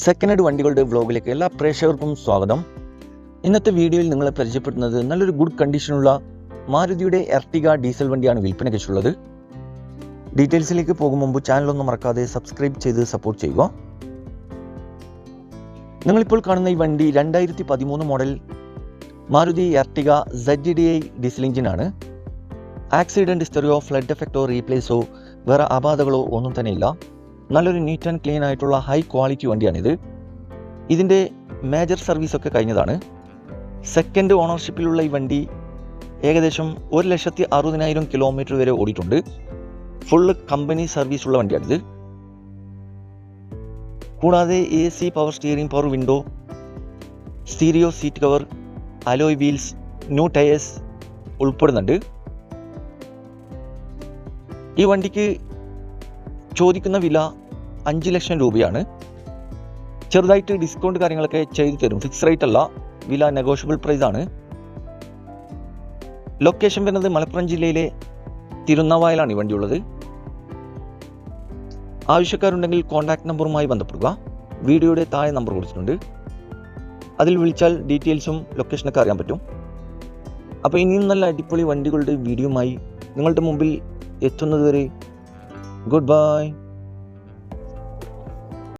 Second hand വണ്ടികളുടെ വ്ലോഗിലേക്ക് എല്ലാ പ്രേക്ഷകർക്കും സ്വാഗതം. ഇന്നത്തെ വീഡിയോയിൽ നിങ്ങളെ പരിചയപ്പെടുത്തുന്നത് നല്ലൊരു ഗുഡ് കണ്ടീഷനുള്ള മാരുതിയുടെ എർട്ടിഗ ഡീസൽ വണ്ടിയാണ് വിൽപ്പനയ്ക്കുള്ളത്. ഡീറ്റെയിൽസിലേക്ക് പോകും മുമ്പ് ചാനലൊന്നും മറക്കാതെ സബ്സ്ക്രൈബ് ചെയ്ത് സപ്പോർട്ട് ചെയ്യുക. നിങ്ങളിപ്പോൾ കാണുന്ന ഈ വണ്ടി 2013 model Maruti Ertiga ZDI diesel എഞ്ചിനാണ്. ആക്സിഡൻറ്റ് ഹിസ്റ്ററിയോ ഫ്ലഡ് എഫക്റ്റോ റീപ്ലേസോ വേറെ അപാധകളോ ഒന്നും തന്നെയില്ല. നല്ലൊരു നീറ്റ് ആൻഡ് ക്ലീൻ ആയിട്ടുള്ള ഹൈ ക്വാളിറ്റി വണ്ടിയാണിത്. ഇതിൻ്റെ മേജർ സർവീസൊക്കെ കഴിഞ്ഞതാണ്. സെക്കൻഡ് ഓണർഷിപ്പിലുള്ള ഈ വണ്ടി ഏകദേശം 1,60,000 കിലോമീറ്റർ വരെ ഓടിയിട്ടുണ്ട്. ഫുള്ള് കമ്പനി സർവീസുള്ള വണ്ടിയാണിത്. കൂടാതെ AC, power steering, power window, stereo seat cover, alloy wheels, new tyres ഉൾപ്പെടുന്നുണ്ട്. ഈ വണ്ടിക്ക് ചോദിക്കുന്ന വില 5 ലക്ഷം രൂപയാണ്. ചെറുതായിട്ട് ഡിസ്കൗണ്ട് കാര്യങ്ങളൊക്കെ ചെയ്തു തരും. ഫിക്സ് റേറ്റ് അല്ല, വില നെഗോഷ്യബിൾ പ്രൈസ് ആണ്. ലൊക്കേഷൻ വരുന്നത് മലപ്പുറം ജില്ലയിലെ തിരുനാവായലാണ് ഈ വണ്ടിയുള്ളത്. ആവശ്യക്കാരുണ്ടെങ്കിൽ കോൺടാക്ട് നമ്പറുമായി ബന്ധപ്പെടുക. വീഡിയോയുടെ താഴെ നമ്പർ കൊടുത്തിട്ടുണ്ട്. അതിൽ വിളിച്ചാൽ ഡീറ്റെയിൽസും ലൊക്കേഷനൊക്കെ അറിയാൻ പറ്റും. അപ്പോൾ ഇനിയും നല്ല അടിപൊളി വണ്ടികളുടെ വീഡിയോയുമായി നിങ്ങളുടെ മുമ്പിൽ എത്തുന്നതുവരെ ഗുഡ് ബൈ.